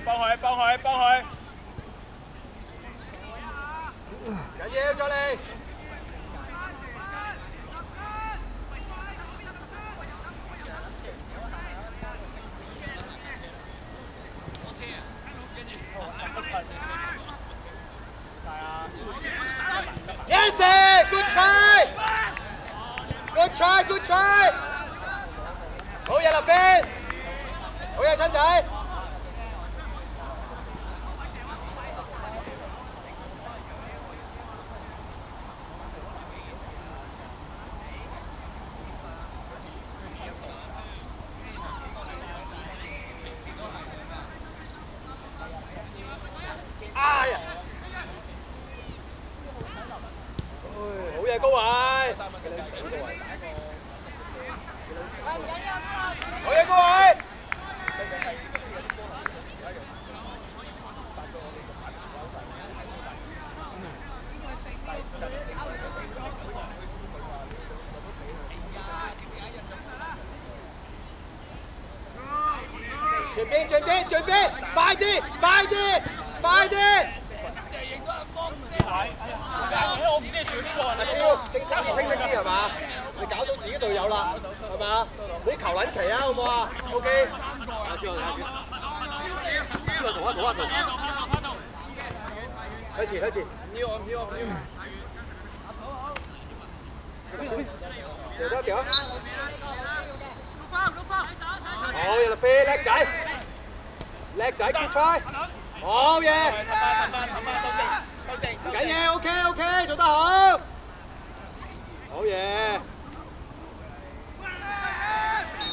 幫佢，幫佢，幫佢。緊要，再嚟。Yes, good try. Good try, good try. 好嘢，立飛。好嘢，親仔。哎呀！好嘢，高位！好嘢，高位！隨便，隨便，隨便，快啲，快啲，快啲！我唔知你做邊個。阿超，政策要清晰啲係嘛？你搞到自己隊友啦，係嘛？唔好求撚其啊，好唔好啊 ？OK。阿超，超啊，同啊，同啊，同。開始，開始。掉掉掉。好嘢，飛叻仔，叻仔 ，good try。好嘢。緊嘢 ，OK OK， 做得好。好嘢，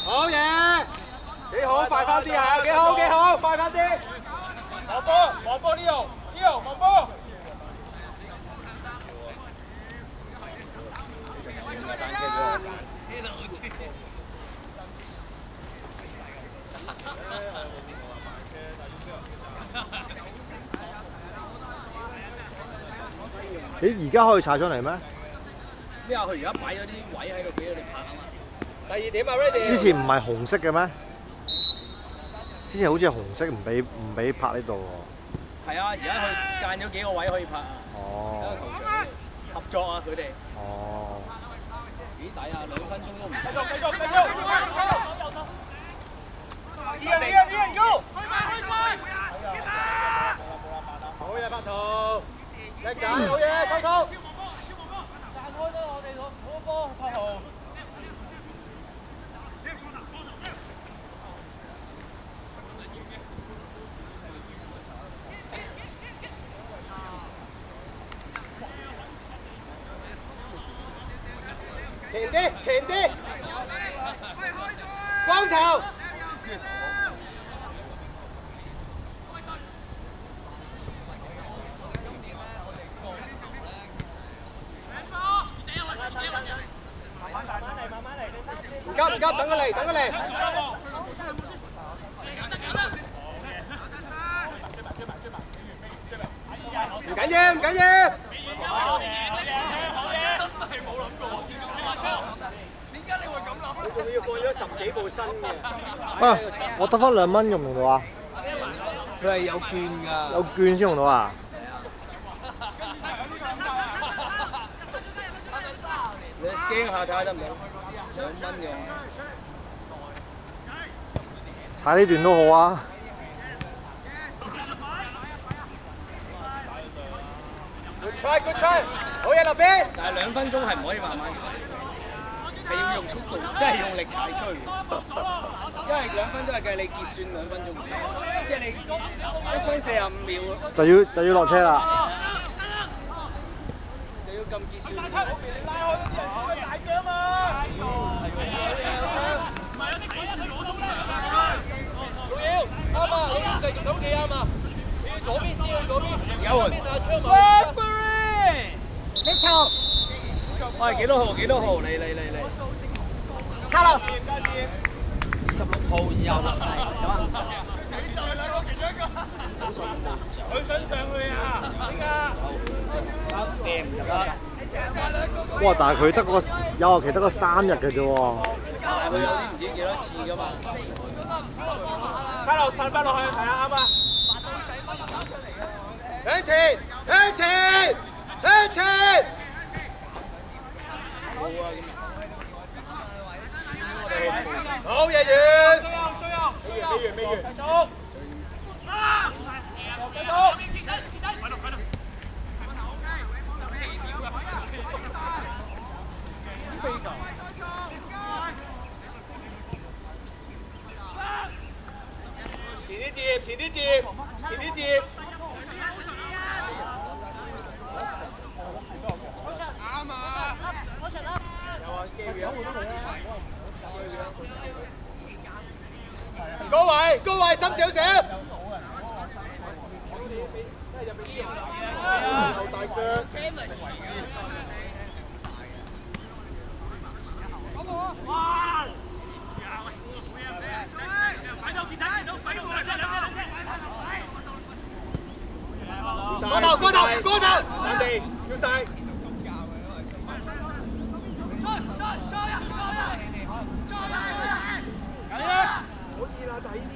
好嘢，幾好，快翻啲啊！幾好幾好，快翻啲。望波，望波呢度，呢度望波。你而家可以踩上嚟咩？咩啊？佢而家擺咗啲位喺度俾佢哋拍啊嘛。第二點啊 ，ready。之前唔係紅色嘅咩？之前好似係紅色，唔俾拍呢度喎。係啊，而家佢間咗幾個位可以拍啊。哦。合作啊，佢哋。哦。幾抵啊！2分鐘都唔。繼續，繼續，繼續。二人 go！ 好嘢，白圖。叻仔，好嘢，溝通。彈開多我哋攞波，柏豪。前啲，前啲。光頭。唔急唔急，等佢嚟，等佢嚟。唔緊要，唔緊要。你仲要放咗10幾部新嘅。啊！我得翻2蚊用唔用到啊？佢係有券㗎。有券先用到啊？你 scan 下睇下得唔得？2蚊嘅。踩呢段都好啊。Good try, good try， 好嘢，立飛。但係2分鐘係唔可以慢慢踩，係要用速度，即係用力踩出去。因為2分鐘係計你結算2分鐘，即係你1分45秒就要落車啦。就要撳結算。拉開啲人大腳嘛！唔係有啲鬼人攞到啦！啱啊，你要繼續走企啱啊！你要左邊，知道左邊。而家換。Referee，你錯。喂，幾多號？幾多號？嚟！Carlos。26號右啦。你就係兩個其中一個。佢想上去啊？點解？掟唔入啦。哇！但係佢得個有學期得個3日嘅啫喎。佢有啲唔知幾多次㗎嘛。翻落去睇下啱啊！向前，向前，向前。好，嘢完。未完。繼續。前啲接。高位，深少少。後大腳。過頭，暫地，要晒。可以啦，就係呢啲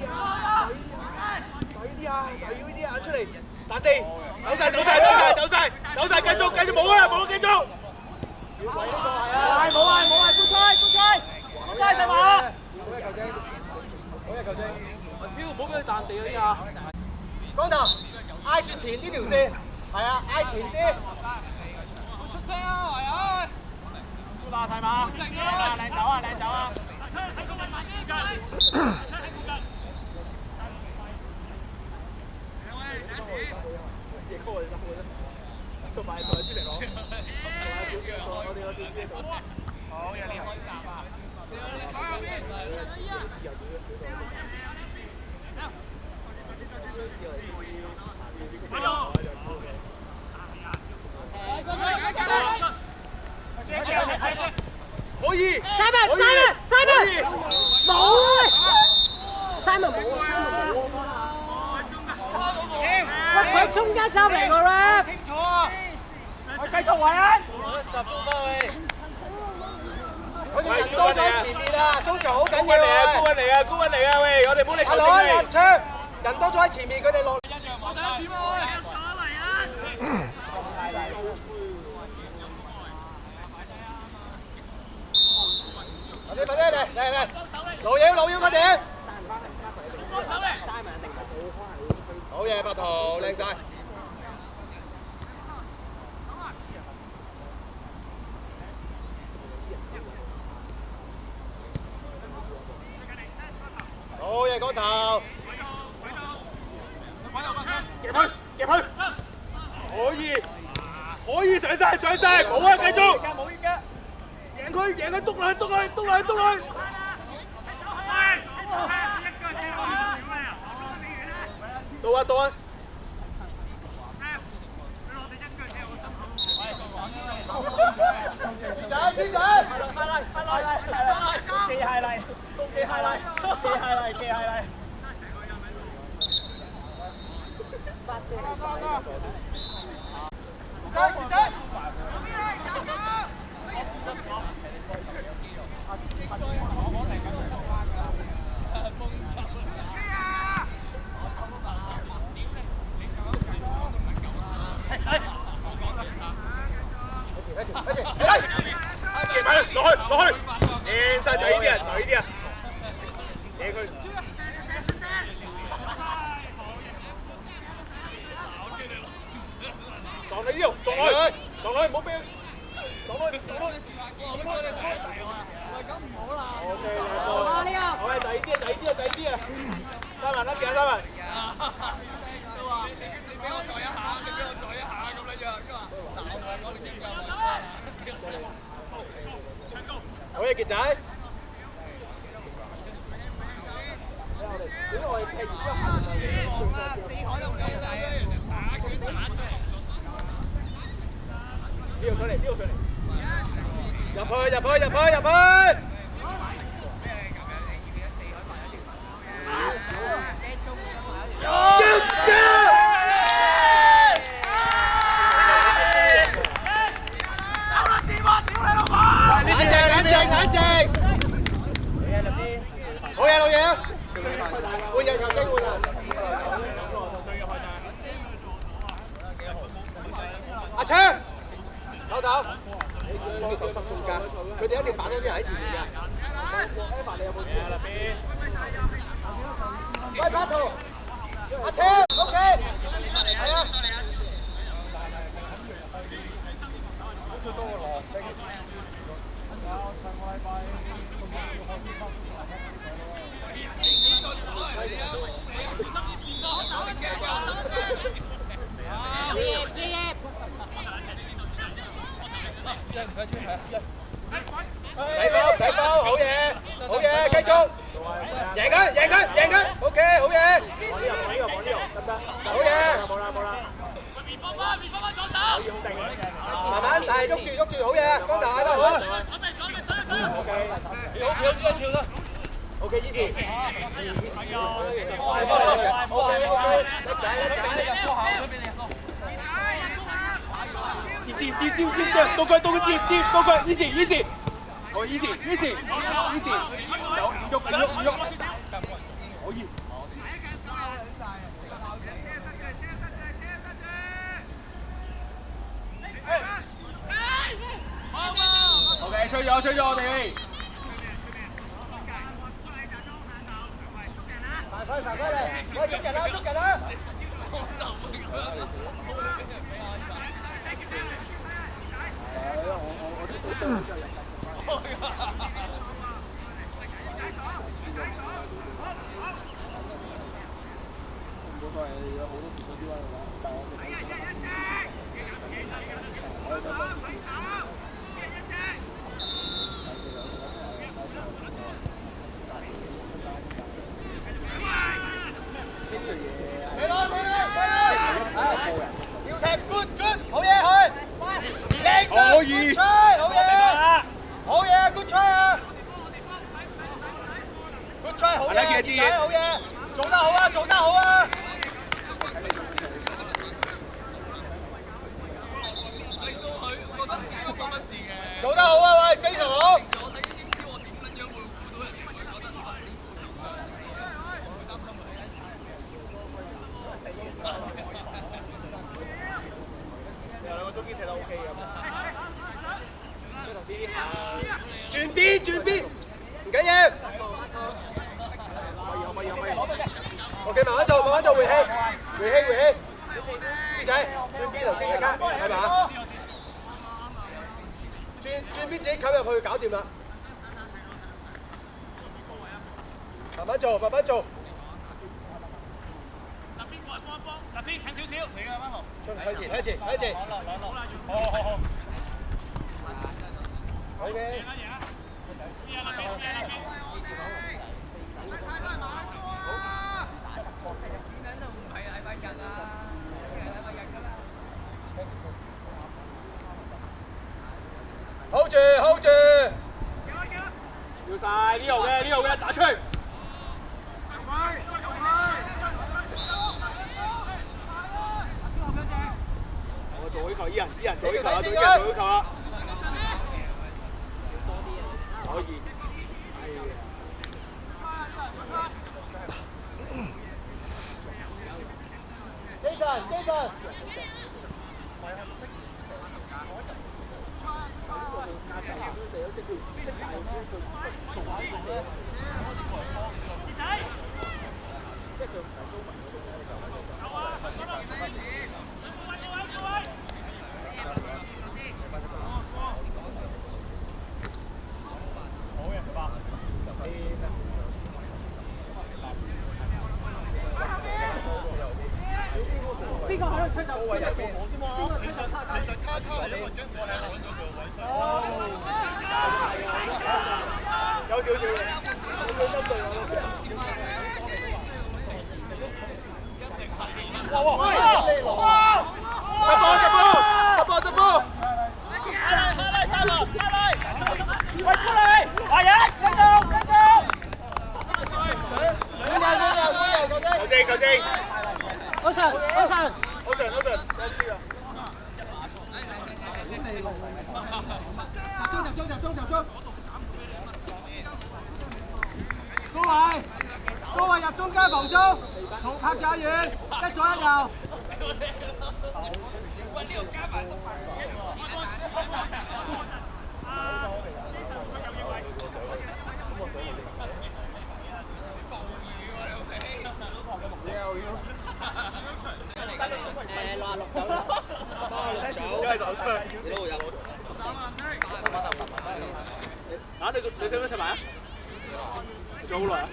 啊，就要呢啲啊，出嚟，彈地，走晒，繼續冇啊，繼續。冇啊，出賽，細馬。唔好俾佢彈地嗰啲啊！光頭，挨住前呢條線，係啊，挨前啲。出聲啊，維啊！高大細馬，靚走啊！好，有啲開閘啊！可以。Simon，冇，Simon冇啊！喂，佢中間走嚟個 rap。清楚啊！我繼續維恩。集中翻去。我哋人多咗前面啊，中場好緊要啊！高運嚟啊！喂，我哋唔好理球證嚟。槍，人多咗喺前面，佢哋落。快啲嚟！老妖嗰點？好嘢，白圖靚晒。好嘢，光頭。夾佢！可以上晒，冇啊，繼續。贏佢，篤落去！到啊！黐仔！落去，贏晒就呢啲啊，贏佢。撞你腰，撞佢，唔好俾佢撞開。咁唔好啦。OK，好啊，就呢啲啊。3文啦，記下3文。都話你俾我撞一下咁樣樣，佢話鬧我哋點㗎？好嘢，傑仔！點解我哋踢完之後行啊？四海都唔夠曬啊！呢度上嚟！入去！冷靜！好嘢，老嘢！換人球證換人。頭，你幫手塞中間，佢哋一定擺多啲人喺前面嘅。Emma 你有冇知啊？喂，拍圖，阿超 ，OK， 係啊。好少多個羅星。上個禮拜睇波，好嘢，好嘢，繼續，贏佢 ，OK， 好嘢，得唔得？好嘢，冇啦，慢慢，但係喐住，好嘢，光頭嗌得好 ，OK， 依次，接，到佢，easy，好 easy，唔喐，可以。OK， 吹咗我哋。快嚟！喂，捉人啦！要踢 good， 好嘢去，可以，好嘢 ，good try 啊 ，good try 好嘢，好嘢，做得好啊！做得好啊，喂，非常好。有兩個中堅踢得 OK 嘅。轉邊，唔緊要。可以。OK， 慢慢做，回氣。豬仔，轉邊頭先即刻，係嘛？轉邊自己冚入去，搞掂啦。慢慢做。嗱邊近少少，你嘅班頭。向前。好。好嘅。hold 住。要晒呢度嘅，打出去。我做呢球，依人做呢球啦。可以。Jason。邊個喺度吹走？高位有邊？我啫嘛。其實卡係一個一個係揾咗個位置。有少少。佢針對我。哇！執波！開嚟！喂，過嚟！華人，繼續！球證。好上，中。高位入中間防中，同拍住阿遠，一左一右。喂，呢個加埋都啊，你使唔使食埋啊？做好耐啊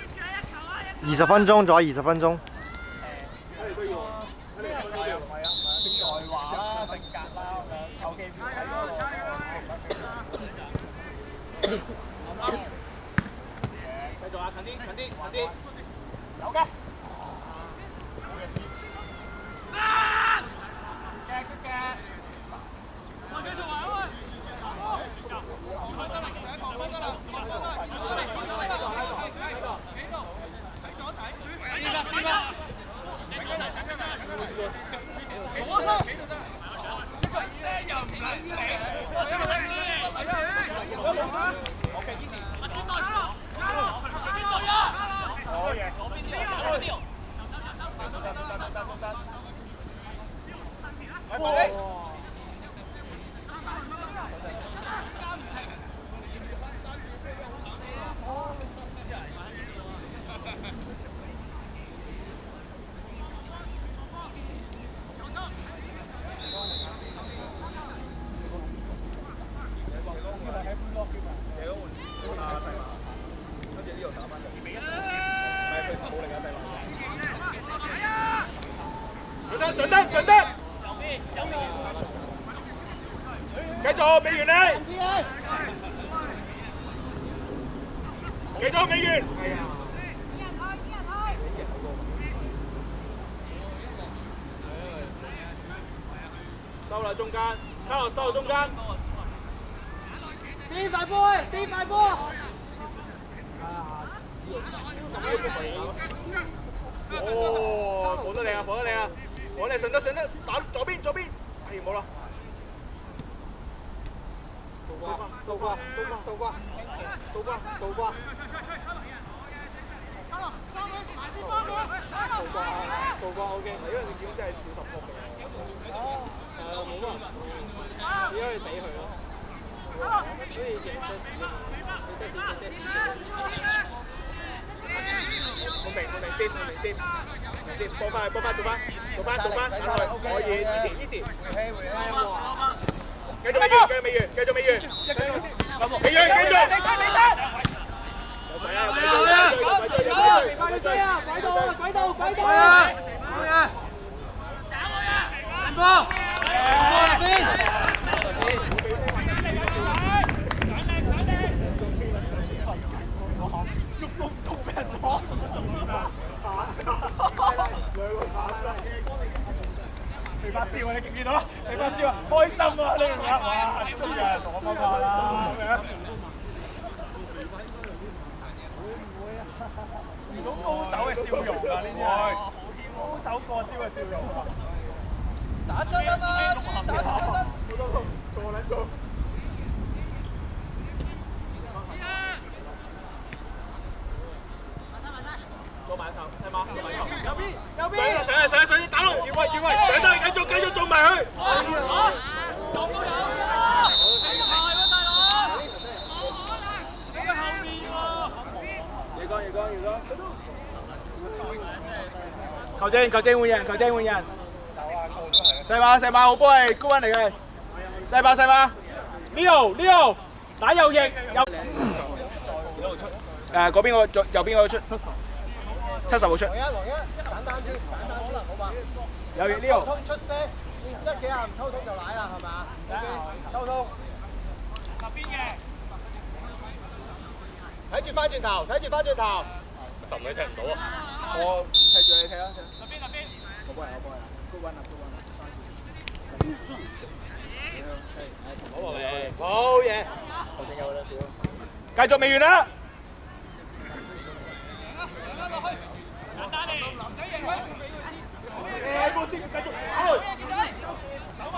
？20分鐘，仲有20分鐘。睇嚟都要，睇嚟都要。才華啦、性格啦咁樣，求其唔睇繼續啊，近啲，近啲，近啲。有嘅。上得，上得！繼續，美元你！繼續，美元！係啊！收啦，中間，卡洛收中間。Steve 快波 ，Steve 快波！哦，防得靚啊，防得靚啊！我哋上得，打左邊，左邊，哎冇啦。倒掛，OK， 因為佢始終真係少10波嘅。冇乜人，只可以俾佢咯。所以成日我明 ，Steve，波翻，做翻，可以 ，easy。繼續美元，繼續美元。美元，繼續。快追啊！軌道！你發燒啊！你見唔見到啊？你發燒啊！開心啊！你明唔明啊？哇！終於有人同我分享啦！遇到高手嘅笑容啊！呢啲係高手過招嘅笑容啊！打真啊！打真！做撚做！做埋頭，係嘛？右邊！上！打落！越位！上得，繼續做埋佢！做到有！夜光！球證換人！細馬好波係高溫嚟嘅，細馬 Leo 打右翼嗰邊個右邊個出70號出。簡單啲，好嘛？右翼 Leo。出聲，一幾下唔溝通就賴啦，係嘛？溝通。入邊嘅。睇住翻轉頭。揼你踢唔到啊！我踢住你踢啊！入邊。好波，高溫啊！好嘢！球證有啦，繼續未完啦！簡單啲，男仔贏佢。係波先，繼續打佢。手埋。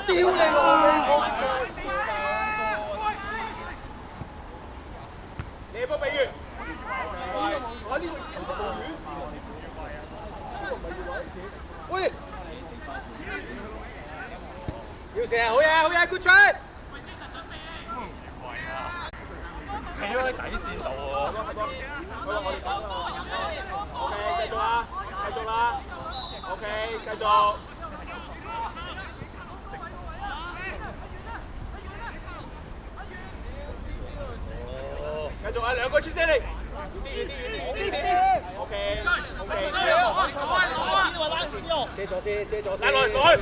屌你老味！你波比完。我呢個喂！要射，好嘢 ，good try！ 企喺底線度喎。OK， 繼續啦。OK， 繼續。續啊，兩個出聲嚟。遠啲。OK。遮咗先。帶落去。好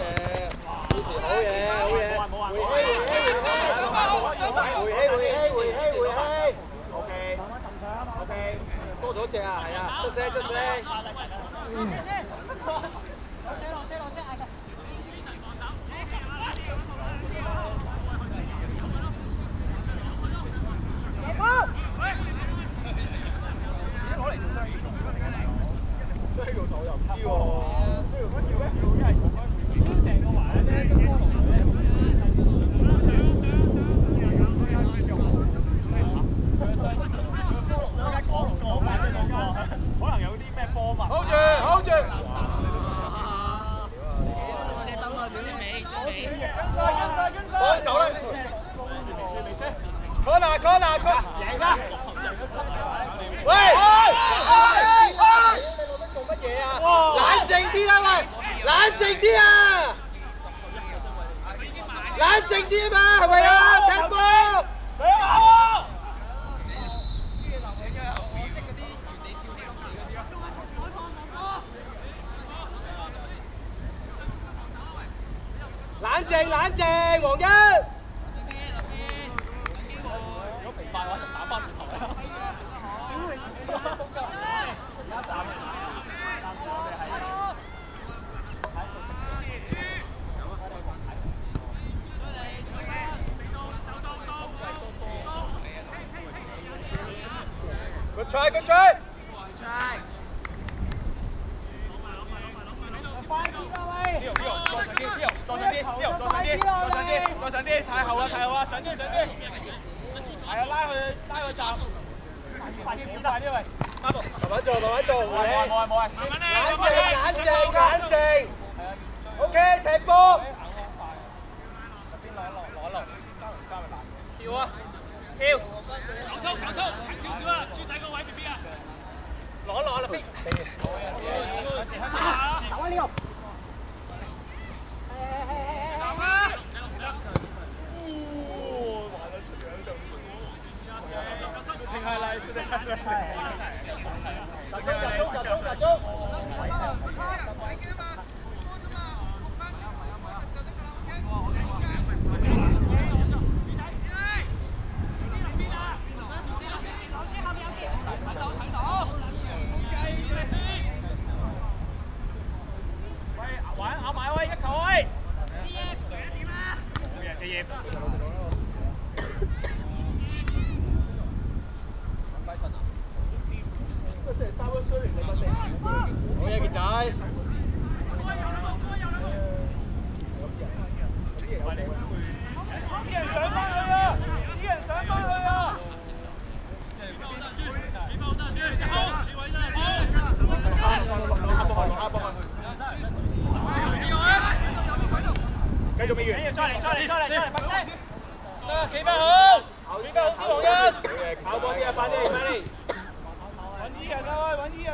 嘢。回氣。OK。多咗隻啊，係啊，出聲。Hold住！跟手啦！Corner！贏啦！喂！做乜嘢啊？冷靜啲啦喂！冷靜啲啊！嘛，係咪啊？踢波！冷靜，黃一。如果肥快嘅話，就打翻轉頭啦。Good try！ 再上啲，太後啦，上啲，係啊，拉佢站，快啲喂，慢慢做，冇冷靜 ，OK， 踢波，先攞，超啊，搞粗，近少少啊，豬仔個位 BB 啊，攞啦，飛，打開呢個。集中！喂，玩咬埋喂，一球喂！好嘢，謝業。好嘢，傑仔！啲人上翻去啊！繼續未完，再嚟，白色！企翻好，先黃一！跑波先啊，快啲！揾醫人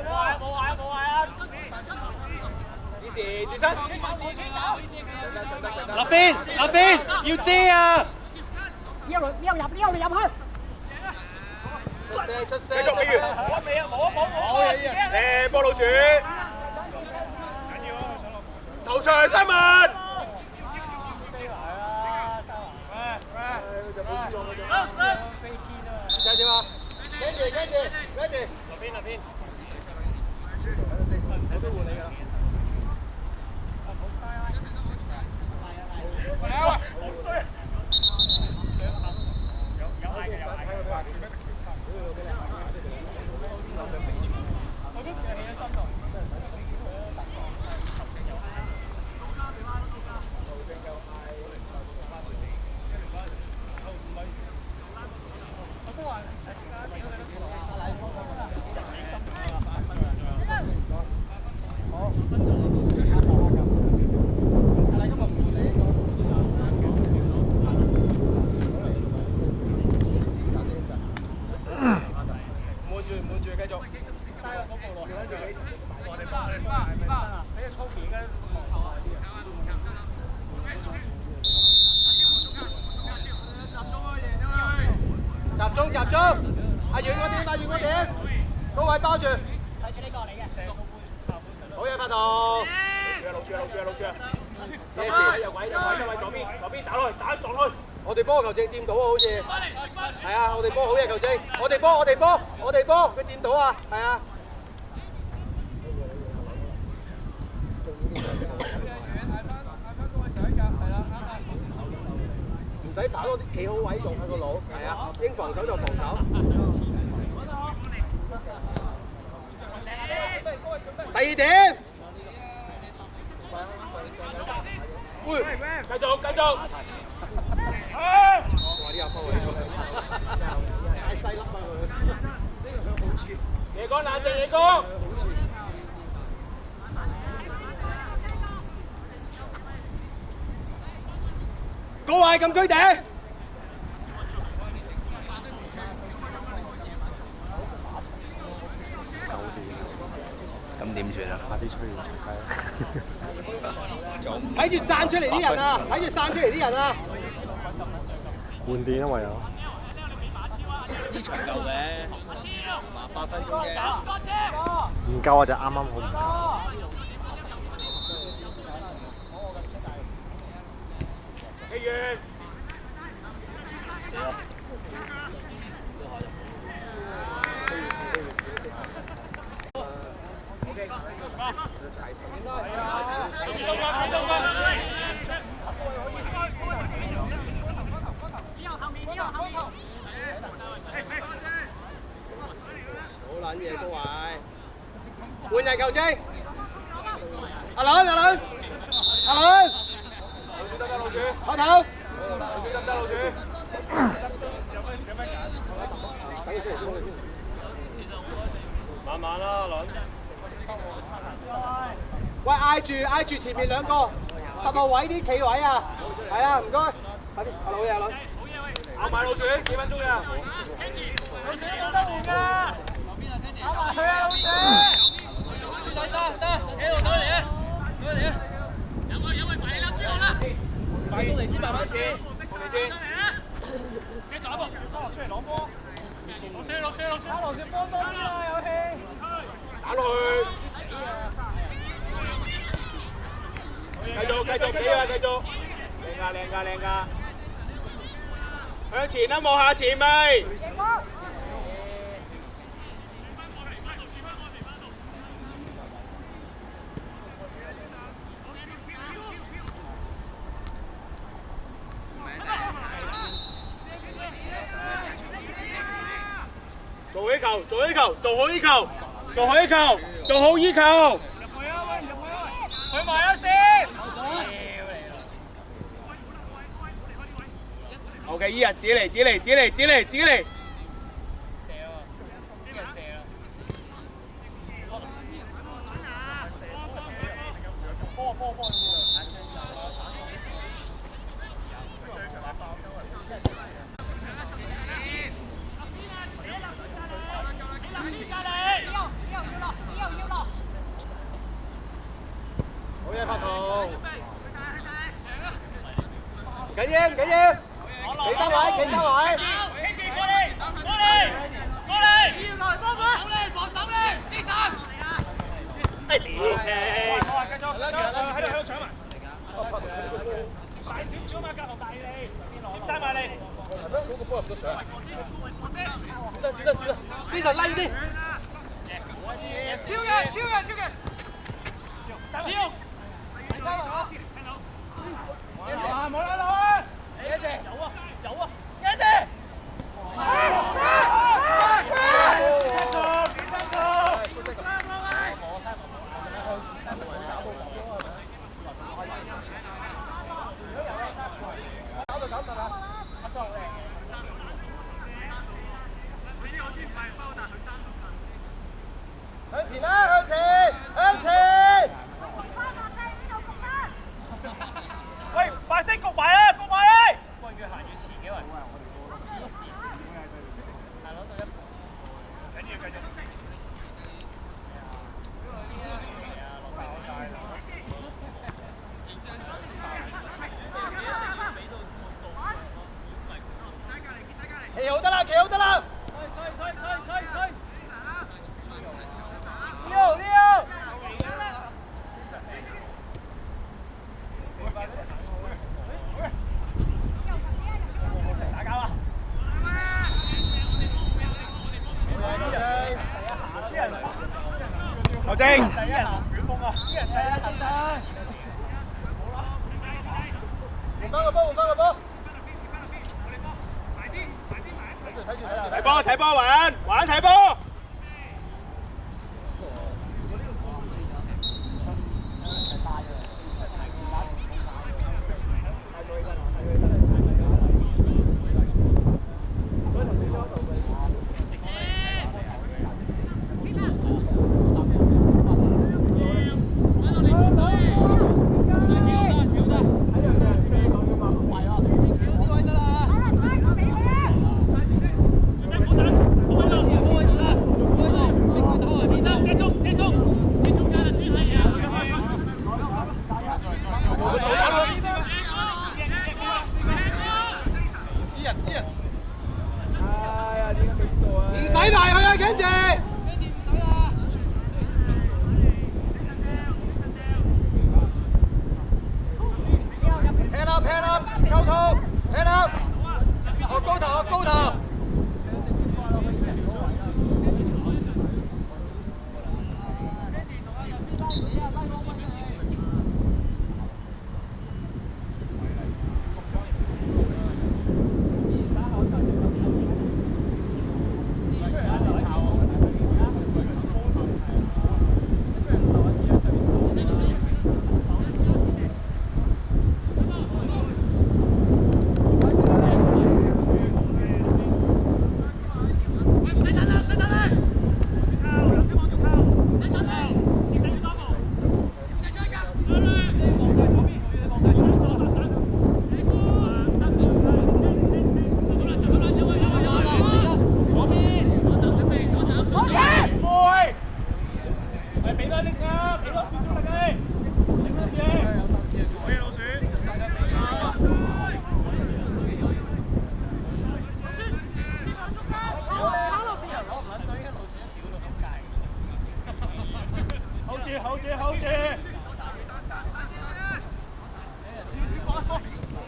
啊！冇壞啊！以時轉身，立邊要遮啊！呢度入去！出聲！繼續未完，冇波老鼠，頭上新聞。再點啊？跟住 ，ready。立邊，我都換你㗎啦。好衰啊！有嗌嘅。集中！阿完個點，打完個點，高位包住。睇住呢個嚟嘅。好嘢，拍檔。老柱啊！野時有位左邊打落去，打撞落去。我哋波球證掂到啊，好似。係啊，我哋波好嘢球證，我哋波，佢掂到啊，係啊。唔使跑多啲，企好位用下個腦，係啊，應防守就防守。第二點。喂，繼續。哇！呢下波太細粒啊佢。野哥冷靜，野哥。高位禁區頂。咁點算啊？快啲吹完出街。睇住散出嚟啲人啊！換電啊嘛有。呢場夠嘅，8分鐘啫。唔夠啊，就啱啱好唔夠。起完。好撚嘢高位，換人球證，阿倫，老鼠得唔得？老鼠，開頭，老鼠得唔得？老鼠，等佢出嚟先，慢慢啦，阿倫。喂，嗌住前面兩個10號位啲企位啊，係啊，唔該，快啲，阿倫，咬埋老鼠，幾分鐘呀？老鼠冇得換㗎，咬埋佢啊，老鼠！得，幾路走嚟啊？有位埋你啦，朱紅啦！快到嚟先，慢慢切，過嚟先。自己走一步，落出嚟攞波。落車，打羅旋波多啲啦，有氣。打落去。繼續，繼續。靚㗎。向前啦，望下前未？做起球，做好依球。去埋啦，先。OK， 依日自己嚟。射喎，啲人射啦。波。好嘢，拍圖。唔緊要。企三位。過嚟！要來幫佢！防守咧，支神！哎，連踢！繼續，喺度搶埋。大少少嘛，隔同大你，塞埋你。係咩？嗰個波入咗水啊！轉啦！非常拉啲。超嘅！三秒。冇啦啦！野蛇有啊！野蛇！向前啦！向前！喂，白色焗埋啦！波睇波玩睇波。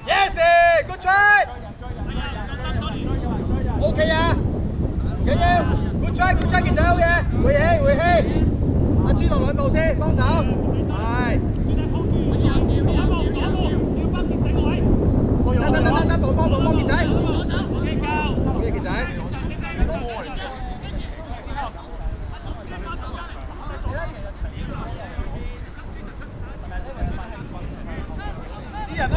Yes，good try。OK 啊，緊要 ，good try，good try， 傑仔好嘢，回氣，阿朱落兩步先，幫手，係。得，幫傑仔。好嘢，傑仔。啲人去。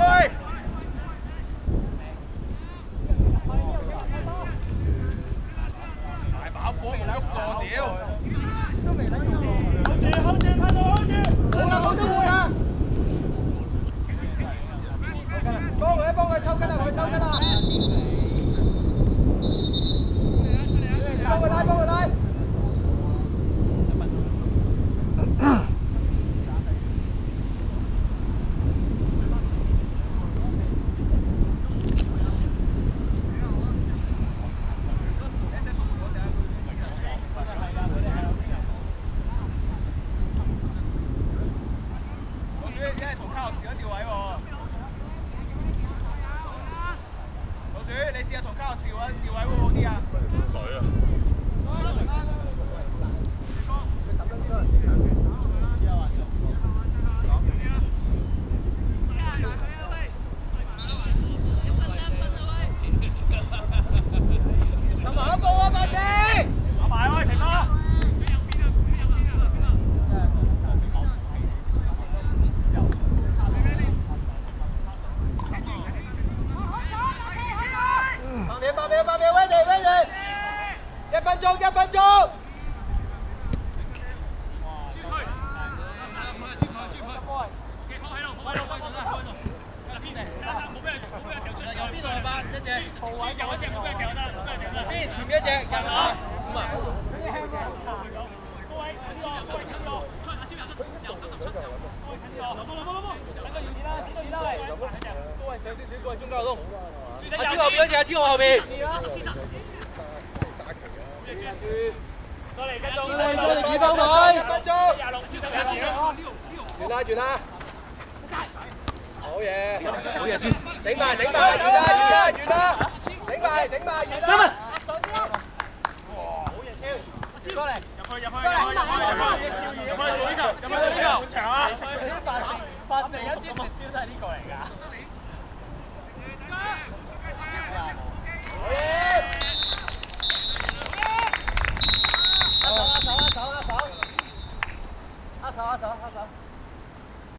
幫佢抽筋啦！幫佢拉！1分鐘。阿超後邊。再嚟繼續，主砲佢，1分鐘，完啦，好嘢，整埋，完啦，整埋，完啦，好嘢超，過嚟，入去，做呢球，長啊，發射一支。